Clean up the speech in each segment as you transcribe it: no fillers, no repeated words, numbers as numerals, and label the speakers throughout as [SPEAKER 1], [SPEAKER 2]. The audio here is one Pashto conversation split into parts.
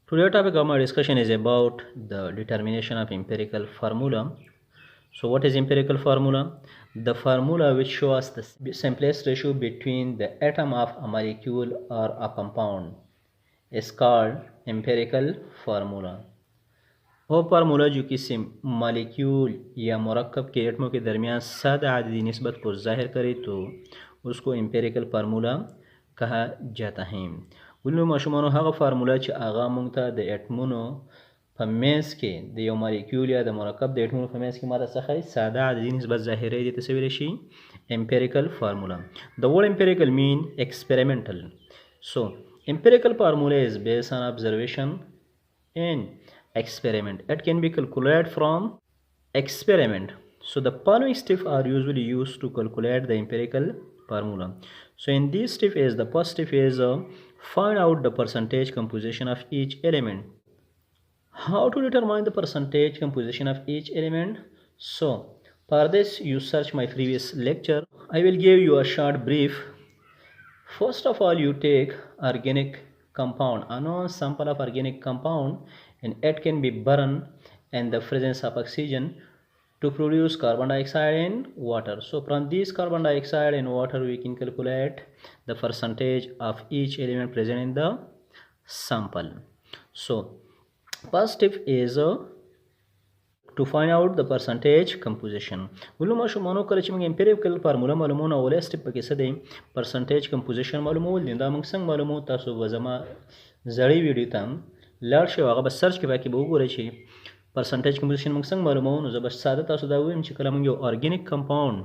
[SPEAKER 1] Today topic of my discussion is about the determination of empirical formula. So what is empirical formula? The formula which shows the simplest ratio between the atom of a molecule or a compound is called empirical formula. वो फार्मूला जो किसी मालिक्यूल या मरकब के एटमों के दरमियान सादा आददी निस्बत को ज़ाहिर करे तो उसको एम्पेरिकल फार्मूला कहा जाता है। उनमें माशुमानो हगा फार्मूला च आगा मुंगता द एटमोनो फमेंस के द यो मालिक्यूल या द मरकब द एटमोनो फमेंस की मादा सखाई सादा आददी निस्बत ज़ाहिर है तस्वीर she empirical formula. The word empirical mean experimental. So empirical formula is based on observation and experiment. It can be calculated from experiment. So the following steps are usually used to calculate the empirical formula. So in this step is the first step is find out the percentage composition of each element. How to determine the percentage composition of each element? So for this you search my previous lecture. I will give you a short brief. First of all, you take organic compound, a known sample of organic compound, and it can be burned in the presence of oxygen to produce carbon dioxide and water. So from this carbon dioxide and water we can calculate the percentage of each element present in the sample. So first step is to find out the percentage composition. ولما شو مانو کله چې موږ empirical فارموله معلومونه اولې سټپ پکې څه دی percentage composition معلومول دي دا موږ څنګه معلومو تاسو به زما زړی ویډیو ته لاړ شئ هغه به سرچ کې باقي به وګورئ چې percentage composition موږ څنګه معلومو نو زه به ساده تاسو دا وایم چې کله موږ یو organic compound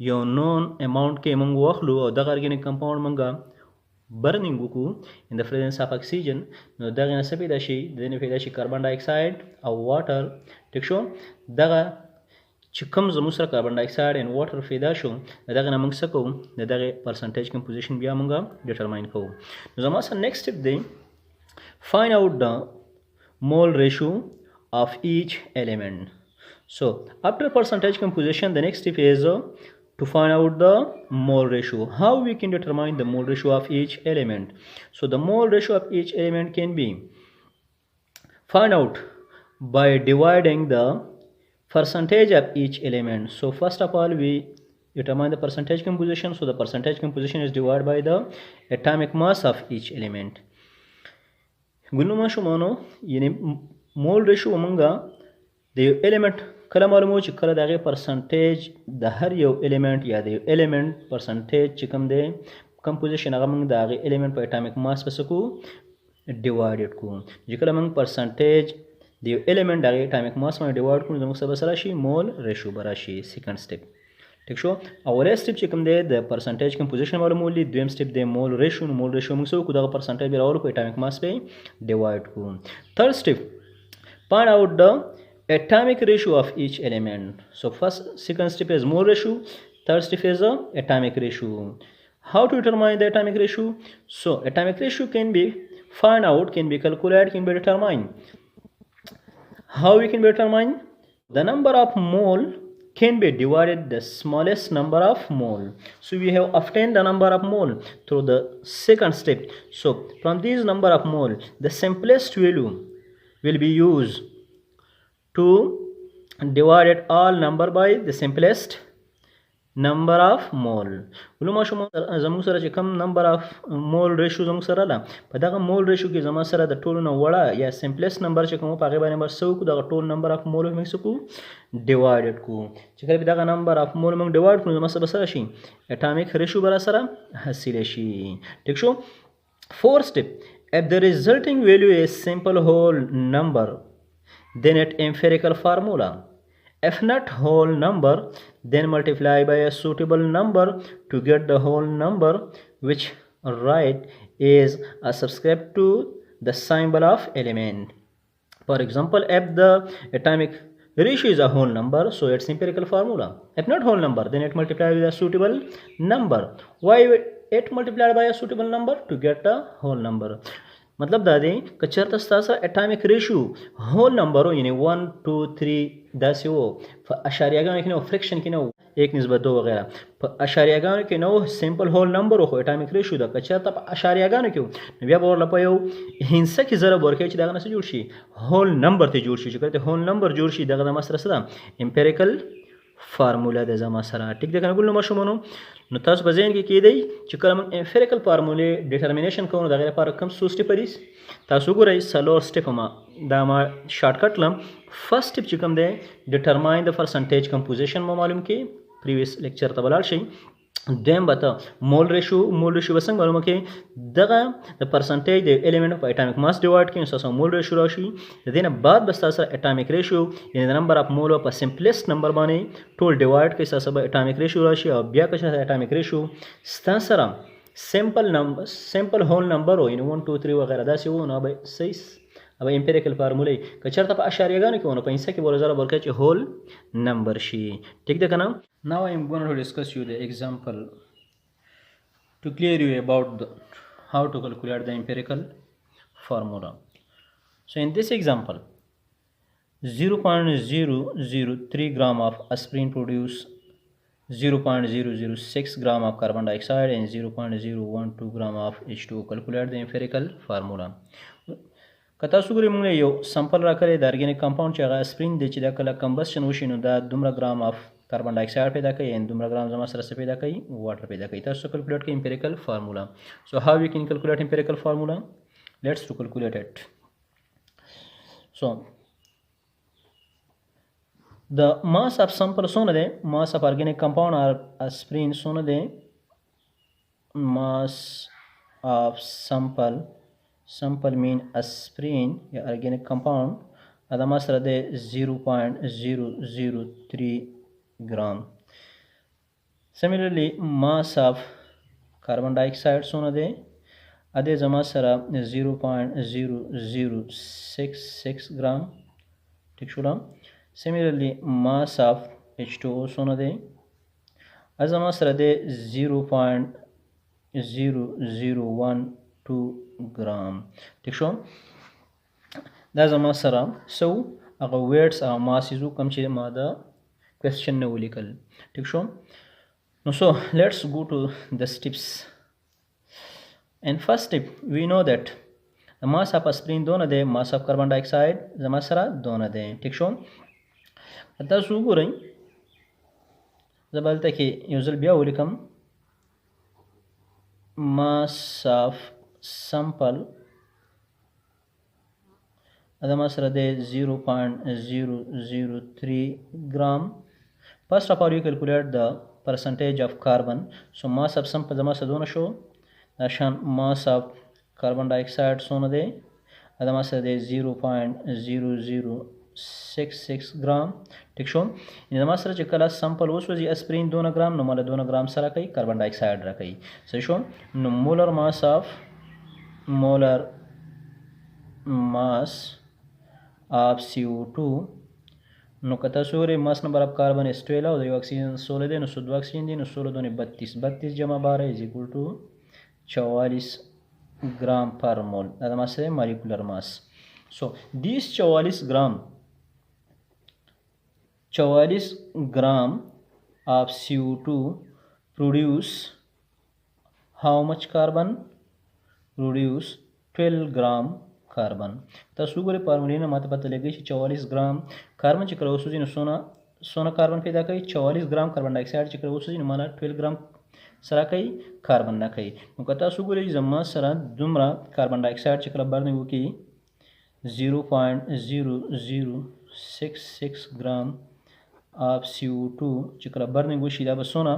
[SPEAKER 1] یو known amount کې موږ واخلو او دغه organic compound موږ burning وکړو in the presence of oxygen نو دغه نه څه پیدا شي دغه پیدا شي کاربن ډای اکساید او واټر ټیک شو دغه چې کوم زموږ سره کاربن ډای اکساید ان واټر پیدا شو دغه نه موږ څه کوو دغه پرسنټیج کمپوزیشن بیا موږ ډیټرماین کوو نو زموږ سره نیکسټ سټپ دی find out the mole ratio of each element. So after percentage composition the next step is to find out the mole ratio. How we can determine the mole ratio of each element? So the mole ratio of each element can be find out by dividing the percentage of each element. So first of all we determine the percentage composition. So the percentage composition is divided by the atomic mass of each element. ګنوما شومانو یعنی مول ریشو مونږه د یو element کله معلومو چې کله دغه پرسنټیج د هر یو element یا د یو element پرسنټیج چې کوم دی کمپوزیشن هغه موږ د هغه element په اټامیک ماس په څه کو ډیوایډډ کو چې کله موږ پرسنټیج د یو element دغه اټامیک ماس باندې ډیوایډ کړو زموږ سره سره شي مول ریشو براشي سیکنډ سټپ ٹھیک شو اولې سټپ چې کوم دی د پرسنټیج کمپوزیشن معلومول دي دویم سټپ دی مول ریشو نو مول ریشو موږ سره کو دغه پرسنټیج به راوړو په اټامیک ماس په ډیوایډ کو تھرد سټپ find out the atomic ratio of each element. So second step is mole ratio, third step is atomic ratio. How to determine the atomic ratio? So atomic ratio can be find out, can be calculated, can be determined. How we can determine? The number of mole can be divided the smallest number of mole. So we have obtained the number of mole through the second step. So from this number of mole the simplest value will be used to divide all number by the simplest number of mole. ولما شو زموږ سره چې کوم number of mole ratio زموږ سره ده په دغه mole ratio کې زموږ سره د ټولو نه وړه یا simplest number چې کوم په هغه باندې موږ څه وکړو دغه ټول number of mole موږ څه کوو divided کو چې کله دغه number of mole موږ divide کړو زموږ سره شي atomic ratio بر سره حاصل شي ٹھیک شو fourth step if the resulting value is simple whole number then it empirical formula. If not whole number then multiply by a suitable number to get the whole number which right is subscribed to the symbol of element. For example if the atomic ratio is a whole number so it's empirical formula. If not whole number then it multiplied with a suitable number. Why it multiplied by a suitable number? To get a whole number. मतलब دا دی که چېرته ستاسو اټامیک ریشو هول نمبر یعنی 1 2 3 داسې و په اشاریهګانو کې نه و فریکشن کې نه و 1:2 وغیره. په اشاریهګانو کې نو سمپل هول نمبر خو اټامیک ریشیو ده. که چېرته په اشاریهګانو کې نو بیا به ورله په یو هندسه کې ضرب ورکوي چې دغه نه څه جوړ شي، هول نمبر ته جوړ شي. چې کله ته هول نمبر جوړ شي دغه زما سره څه ده، امپیریکل فارمولا ده زما سره. ټیک ده کنه ګل نو ماشومانو. نو تاسو په ذهن کې کېدی چې کله موږ امپیریکل فارمولې ډیټرمینیشن کوو د هغې لپاره کوم څو سټیپه دي. تاسو ګورئ 4 سټیپه دا ما شارټ کټ لم. فرست سټیپ چې کوم دی ډیټرماین د پرسنټیج کمپوزیشن مو معلوم کې پریویس لیکچر ته ولاړ شئ. دویم به ته مول ریشو به څنګه معلومه کې، دغه د پرسنټیج د ایلیمنټ په اټامیک ماس ډیوایډ کړئ نو ستاسو مول ریشو راشي. د دې نه بعد به ستاسو سره اټامیک ریشو یعنې د نمبر اف مول په سمپلیسټ نمبر باندې ټول ډیوایډ کړئ، ستاسو به اټامیک ریشو راشي. او بیا که چېرته اټامیک ریشو ستاسو سره سمپل هول نمبر و یعنې 1 2 3 وغیره داسې و نو به صحیح अब एम्पिरिकल फार्मूले که چرته په اشاریهګانو کې ونه په انسه کې بوله ضرب ورکړي چې هول نمبر شي. ټیک ده کنه. Now I am going to discuss you the example to clear you about how to calculate the empirical formula. So in this example 0.003 gram of aspirin produce 0.006 gram of carbon dioxide and 0.012 gram of H2O. Calculate the empirical formula. که تاسو ګورئ موږ یو سمپل راکړی د ارګینیک کمپاوند چې هغه اسپرین دی چې دا کله کمبسشن وشي نو دا دومره ګرام اف کاربن ډای اکساید پیدا کوي ان دومره ګرام زما سره څه پیدا کوي، واټر پیدا کوي. تاسو کیلکولیټ کړئ امپیریکل فارمولا. سو هاو یو کین کیلکولیټ امپیریکل فارمولا، لیټس ټو کیلکولیټ اٹ. سو د ماس اف سمپل څونه دی، ماس اف ارګینیک کمپاوند اور اسپرین څونه دی، ماس اف sample mean aspirin या organic compound अदा मात्रा दे 0.003 gram. Similarly mass of carbon dioxide सोना दे अदे जमा सरा 0.0066 gram. ठीक शुरा. Similarly mass of H2O सोना दे अजमा सरा दे 0.0012 gram. ٹھیک شو. دا زما سره سو هغه ویټس او ماسیزو کم چې ما دا کوېسچن نه ولیکل. ٹھیک شو. نو سو لیټس گو ټو د سټیپس. ان فرست سټیپ وی نو دیٹ د ماس اف اسپرین دونه دی، ماس اف کاربن ډای اکساید زما سره دونه دی. ٹھیک شو. تاسو وګورئ زه به هلته کې یو ځل بیا ولیکم mass of sample अदा मात्रा दे 0.003 gram. First of all you calculate the percentage of carbon. So mass of sample जमा सदोना शो दाशान mass of carbon dioxide सोना दे अदा मात्रा दे 0.0066 gram. ठीक शो. इन मात्रा जो कला sample वो सोजी aspirin 2 gram नो माला 2 gram सारा कई carbon dioxide रहा कई. सही शो. नो molar mass of CO2 نو کتا سوری ماس نمبر اف کاربن is 12 او د یو اکسیجن 16 دی نو 16 اکسیجن دی نو 16 دونه 32 جمع 12 is equal to 44 gram per mole. دا ماس ہے molecular mass. So this 44 gram of CO2 produce how much carbon? Produce 12 gram carbon. تاسو ګورئ فارمولې نه ماته پته لګی چې 44 ګرام کاربن چې کله وسوځي نو سونه کاربن پیدا کوي. 44 ګرام کاربن ډای اکساید چې کله وسوځي نو مالا 12 ګرام سره کوي کاربن نه کوي. نو که تاسو ګورئ زما سره دومره کاربن ډای اکساید چې کله برنینګ وکړي 0.0066 ګرام اف CO2 چې کله برنینګ وشي دا به سونه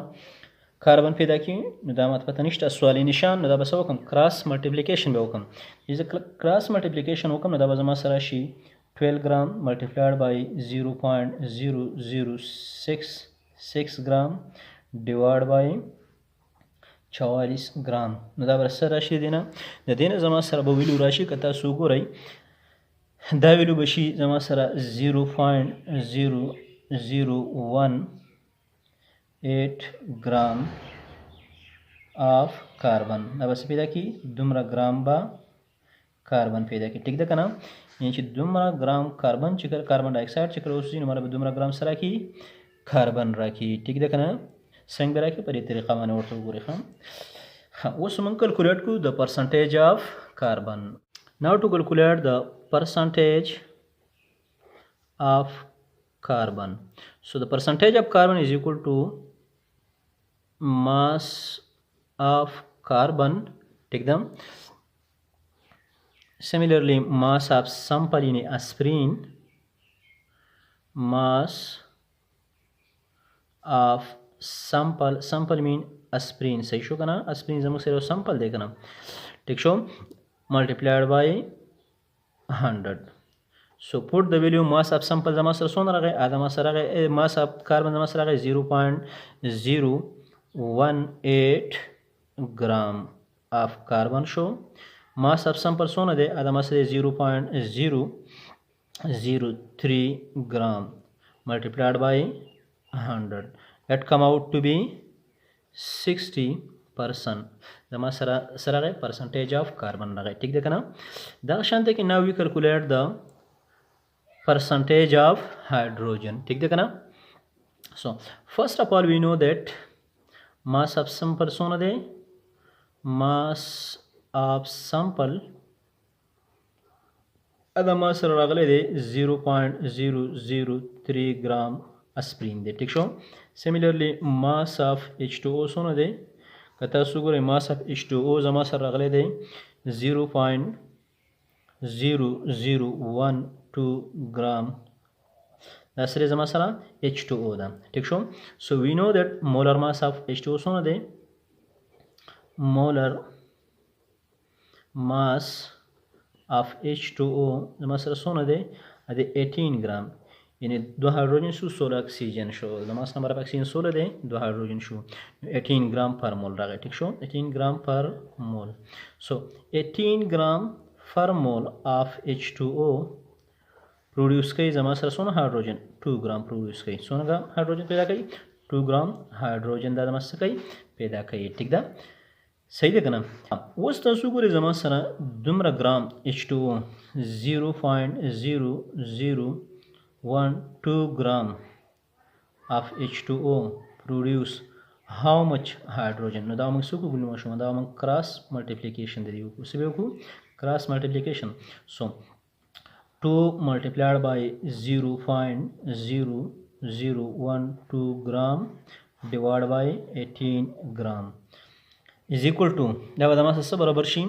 [SPEAKER 1] کاربن پیدا کی. نو دا ماته پته نشته سوالی نشان. نو دا به څه وکړم، کراس ملټیپلیکیشن به وکړم. چې زه کراس ملټیپلیکیشن وکړم نو دا به زما سره شي 12 ګرام ملټیپلایډ بای 0.0066 ګرام ډیوایډ بای 44 ګرام. نو دا به سره راشي دی نه. د دې نه زما سره به ویلو راشي. که تاسو وګورئ دا ویلو به شي زما سره 0.0018 gram of carbon. دا بس پیدا کی دومره ګرام با کاربن پیدا کی. ٹھیک ده کنه. یعنی چې دومره ګرام کاربن چې کاربن ډای اکساید چې کله وسوځي نو مالا به دومره ګرام سره کی कार्बन राखी ठीक ده کنه څنګه به راکي په دې طریقه باندې ورته وګورئ اوس موږ کیلکولیټ کو د پرسنټیج اف کاربن now to calculate the percentage of carbon so the percentage of carbon is equal to mass of carbon take them similarly mass of sample in aspirin mass of sample mean aspirin सही शो करना aspirin जब मुझसे sample देखना ठीक show multiplied by 100 so put the value mass of sample जमा सर सोना रहा है आधा मास रहा है mass of carbon जमा सर रहा है 0.018 gram of carbon show mass of sample सोना दे आधा मास 0.003 gram multiplied by 100 that come out to be 60% जमा सरा गए percentage of carbon लगा ठीक देखा ना दाशांत कि now we calculate the percentage of hydrogen ठीक देखा ना so first of all we know that mass of sample सोना दे mass of sample अदा mass सरा गले दे 0.003 gram aspirin दे ठीक show similarly mass of H2O सोना दे कता सुगुरे mass of H2O जमा सर रगले दे 0.0012 gram dasre जमा सरा H2O दा ठीक show so we know that molar mass of H2O सोना दे molar mass of H2O जमा सर सोना दे अदे 18 gram यानी 2 hydrogen show 16 oxygen show the mass number of oxygen 16 they 2 hydrogen show 18 ग्राम पर मोल रहा ठीक शो 18 ग्राम पर मोल सो 18 ग्राम पर मोल ऑफ H2O प्रोड्यूस कई जमा सर सोना हाइड्रोजन 2 ग्राम प्रोड्यूस कई सोना ग्राम हाइड्रोजन पैदा कई 2 ग्राम हाइड्रोजन दा जमा से कई पैदा कई ठीक दा सही देखा ना उस तसु को जमा सर दुमरा ग्राम H2O 0.001 gram of H2O produce how much hydrogen now da amang suku gulu mashu da amang cross multiplication de diu sibe ku cross multiplication so 2 multiplied by 0.0012 gram divided by 18 gram is equal to da wada mas sa barabar shi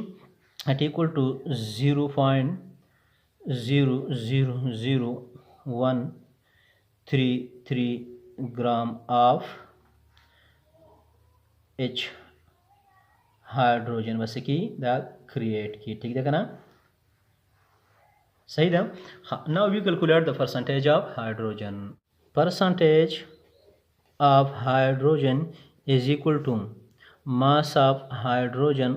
[SPEAKER 1] at equal to 0.00013 gram of H hydrogen बस की दा क्रिएट की ठीक देखा ना सही था now we calculate the percentage of hydrogen percentage of hydrogen is equal to mass of hydrogen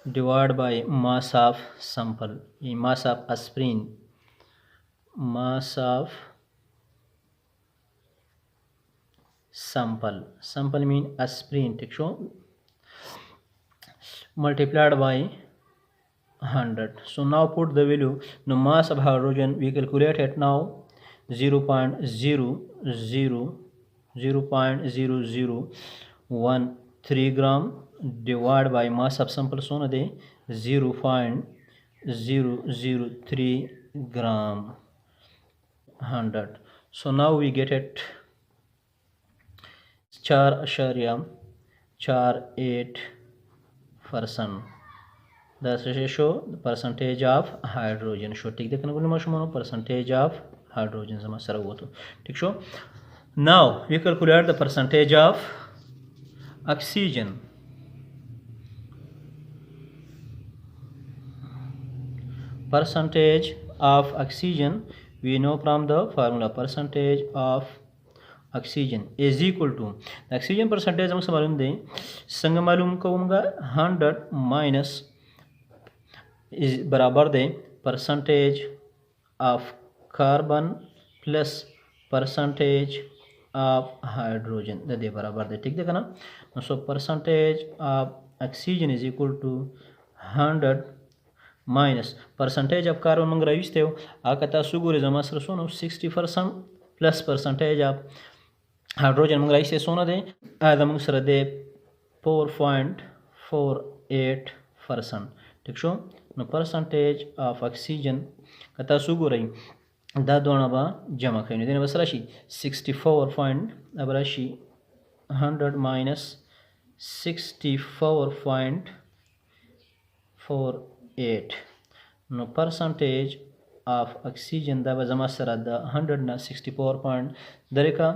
[SPEAKER 1] divided by mass of sample mass of aspirin mass of sample mean aspirin ठीक show multiplied by 100 so now put the value now mass of hydrogen we calculate it now 0.00013 gram divided by mass of sample so na de 0.003 gram 100 so now we get it 4.48% that's show the percentage of hydrogen show ठीक देखने को मशमूल percentage of hydrogen जमा सर वो तो ठीक show now we calculate the percentage of oxygen percentage of oxygen we know from the formula percentage of oxygen is equal to the oxygen percentage हमसे मालूम दें संग मालूम करूँगा 100 minus is बराबर दें percentage of carbon plus percentage of hydrogen दे बराबर दे ठीक देखा ना so percentage of oxygen is equal to 100 minus percentage of carbon موږ راویستی و هغه که تاسو ګورئ زما سره څونه 60% plus percentage of hydrogen موږ راویستی څونه دی هغه موږ سره دی 4.48%. ټیک شو نو percentage of oxygen که تاسو ګورئ دا دونه به جمع کوي نو دې نه به څه راشي 64 به راشي 100 minus 64.48 نو percentage of oxygen دا به زما سره د 100 نه 64 پوینټ درې کا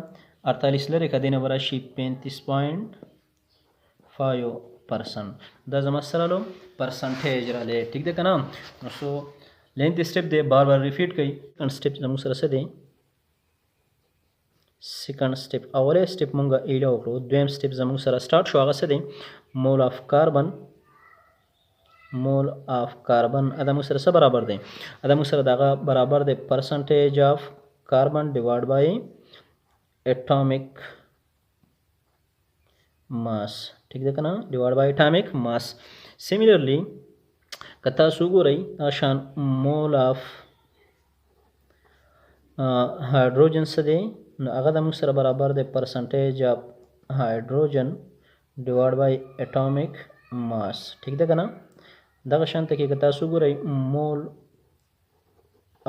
[SPEAKER 1] 48 لري کا دینه براشي 35.5% دا زما سره لو پرسنټیج را لې ٹھیک ده کنه نو سو لینث سټپ دی بار بار ریپیټ کړئ ان سټپ زموږ سره څه دی سیکنډ سټپ اوله سټپ مونږه ایله وکړو دویم سټپ زموږ سره سٹارټ شو هغه څه دی مول اف کاربن ادا موږ سره څه برابر دی ادا موږ سره دغه برابر دی پرسنټیج اف کاربن ډیوایډ بای اټومیک ماس ٹھیک ده کنه ډیوایډ بای اټومیک ماس سیمیلرلی کتا سو ګورئ شان مول اف هایدروجن څه دی نو هغه د موږ سره برابر دی پرسنټیج اف هایدروجن ډیوایډ بای اټومیک ماس ٹھیک ده کنه دغه شانته کې کتا سو ګورئ مول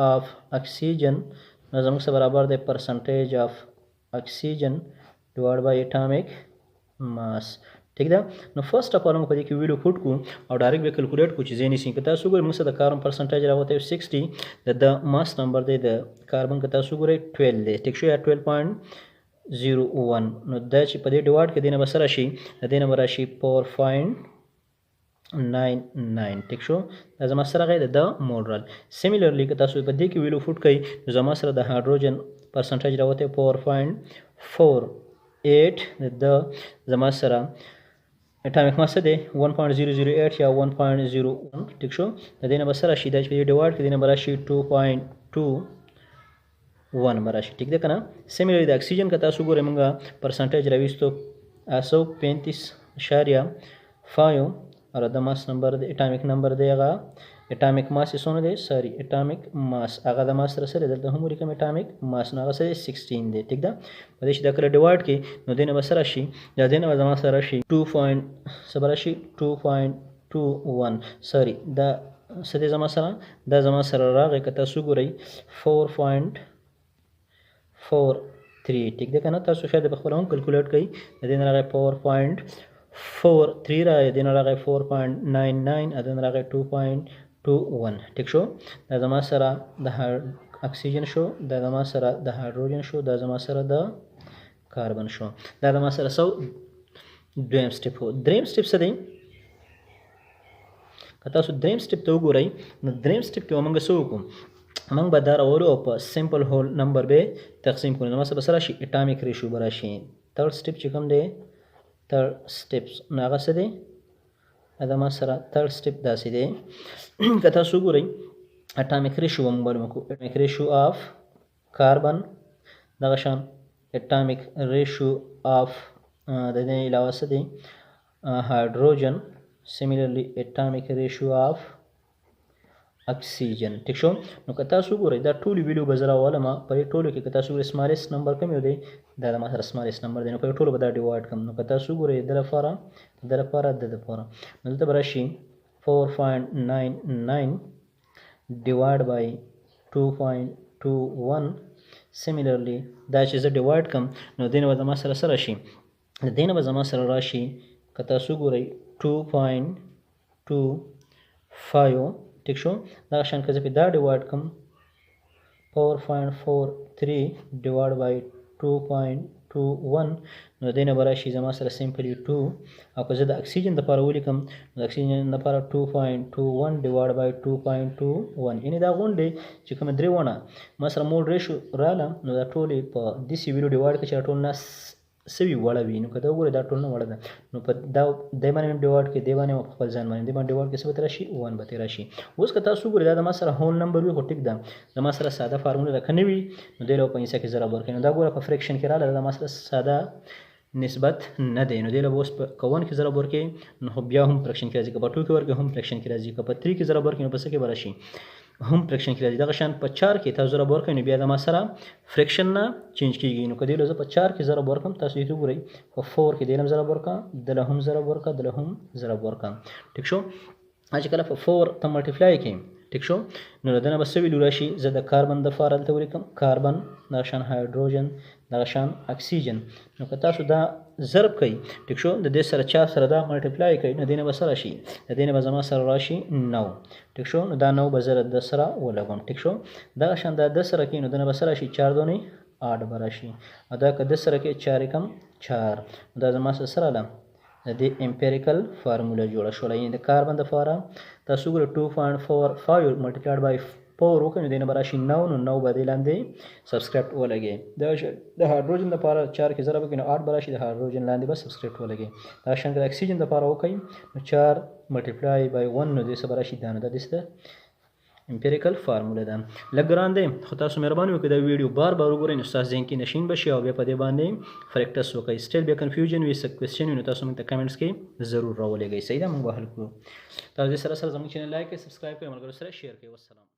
[SPEAKER 1] اف اکسیجن نو زموږ سره برابر دی پرسنټیج اف اکسیجن ډیوایډ بای اټومیک ماس ٹھیک ده نو فرست اف اول موږ په دې کې ویلو پټ کو او ډایرکټ به کیلکولیټ کو چې زینې سین کتا سو ګورئ موږ سره د کاربن پرسنټیج راوته 60 د ماس نمبر دی د کاربن کتا سو ګورئ 12 دی ټیک شو یا 12.01 نو دا چې په دې ډیوایډ کې دینه بسره شي د دینه براشي 4.99 ټیک شو دا زما سره غیر د مولرل سیمیلرلی که تاسو په دې کې ویلو فوټ کوي نو زما سره د هایدروجن پرسنټیج راوته 4.48 د زما سره اټومیک ماس دی 1.008 یا 1.01 ټیک شو د دینه بسره شي د ډیوایډ کې دینه براشي 2.21 براشي ټیک ده کنه سیمیلرلی د اکسیجن که تاسو ګورئ موږ پرسنټیج راويستو 835.5 और द मास नंबर दे atomic number देगा atomic mass सोने दे sorry atomic mass आगा the mass रसे दे हम लिखम एटॉमिक मास नागा से 16 दे ठीक दा पदेश द कर डिवाइड के नो देने बस राशि या देने बस मास राशि 2.21 सॉरी द सदे जमा सरा द जमा सरा रागे कता सुगुरई 4.43 ठीक दे कना तاسو شاید بخبر هم کیلکولیټ کړئ د دې نه راغی 4.43 را دې نه راغی 4.99 ا دې نه راغی 2.21 ټیک شو دا زما سره د اکسیجن شو دا زما سره د هایدروجن شو دا زما سره د کاربن شو دا زما سره سو دویم سټپ هو دریم سټپ څه دی که تاسو دریم سټپ ته وګورئ نو دریم سټپ کې موږ څه وکړو موږ به دا راوړو او په سمپل هول نمبر به تقسیم کړو نو مثلا سره شي اټومیک ریشیو براشي تھرد سټپ چې کوم دی third steps نو هغه څه دی دا ما سره third step داسې دی که تاسو ګورئ اټومیک ریشیو موږ معلومه کړو اټومیک ریشیو اف کاربن دغه شان اټومیک ریشیو اف د دې علاوه څه دی هایدروجن similarly atomic ratio of oxygen ٹھیک شو نو که تاسو ګورئ دا ټول ویلو به زه راولم په دې ټولو کې که تاسو ګورئ سمالست نمبر کوم یو دی دا د ما سره سمالست نمبر دی نو په ټولو به دا ډیوایډ کړم نو که تاسو ګورئ د لپاره نو دلته به راشي 4.99 ډیوایډ بای 2.21 سیمیلرلی دا چې زه ډیوایډ کړم نو دینه به زما سره سره شي دینه به زما سره راشي که تاسو ګورئ 2.25 ٹھیک شو دا شان که زه په دا ډیوایډ کړم 4.43 ډیوایډ بای 2.21 نو دینه به راشي زما سره سمپلی 2 او که زه د اکسیجن دپاره ولیکم نو د اکسیجن دپاره 2.21 ډیوایډ بای 2.21 یعنې دا غونډې چې کومه درې ونه ما سره مول ریشو راله نو دا ټولې په داسې ویلو ډیوایډ کړي چې دا ټول نه سوي وړه وي نو که دا وګورئ دا ټول نه وړه ده نو په دا دی باندې ډیوایډ کړي دی باندې په خپل ځان باندې دی باندې ډیوایډ کړي څه به راشي 1 به راشي اوس که تاسو وګورئ دا زما سره هول نمبر وي خو ټیک ده زما سره ساده فارموله راکه نه وي نو دی له په حصه کې ضرب ورکوي نو دا ګوره په فریکشن کې راله زما سره ساده نسبت نه دی. نو دې له به اوس په که 1 کې ضرب ورکړې نو خو بیا هم فریکشن کې راځي، که په 2 کې ورکړې هم فریکشن کې راځي، که په 3 کې ضرب ورکړې نو په څه کې به راشي هم فریکشن کې راځي. دغه شان په 4 کې تاسو ضرب ورکړئ نو بیا د ما سره فریکشن نه چینج کېږي. نو که دې له زه په 4 کې ضرب ورکړم تاسو دې وګورئ په 4 کې دې له هم ضرب ورکړه، دله هم ضرب ورکړه، دله هم ضرب ورکړه. ټیک شو. چې کله په 4 ته ملټیپلای کړئ ټیک شو نو له دنه به څه ویلو راشي، زه د کاربن دپاره دلته ولیکم کاربن، دغه شان هایدروجن، دغه شان اکسیجن. نو که تاسو دا ضرب کوئ ټیک شو د دې سره 4 سره دا ملټیپلای کوئ نو دې نه به څه راشي، د دې نه به زما سره راشي 9 ټیک شو. نو دا 9 به زه د سره ولګوم ټیک شو. دغه شان دا 10 سره کې نو دنه به څه راشي 4 دونې 8 به راشي، او دا که 10 سره کې 4 کم 4 دا زما سره راله د دې امپیریکل فارموله جوړه شوله. یعنې د کاربن دپاره تاسو ګوره 2.45 ملټیپلایډ بای 4 وکړئ نو دې نه به راشي 9 نو 9 به دې لاندې سبسکرپټ ولګئ. د هایدروجن دپاره 4 کې ضرب وکړئ نو 8 به راشي، د هایدروجن لاندې به سبسکرپټ ولګئ. دا شان که د اکسیجن دپاره وکړئ نو 4 ملټیپلای بای 1 نو دې څه به راشي، دا نو دا داسې ده امپیریکل فارموله ده. لږ ګران دی خو تاسو مهرباني وکړئ دا ویډیو بار بار وګورئ نو ستاسو ذهن کې نشین به شي او بیا په دې باندې پریکټس وکړئ. سټیل بیا کنفیوژن وي، څه کوېسچن وي نو تاسو موږ ته کمنټس کې ضرور راولېږئ. صحیح ده، موږ به حل کړو. تاسو دې سره سره زموږ چینل لایک کړئ، سبسکرایب کړئ، ملګرو سره شیر کړئ. والسلام.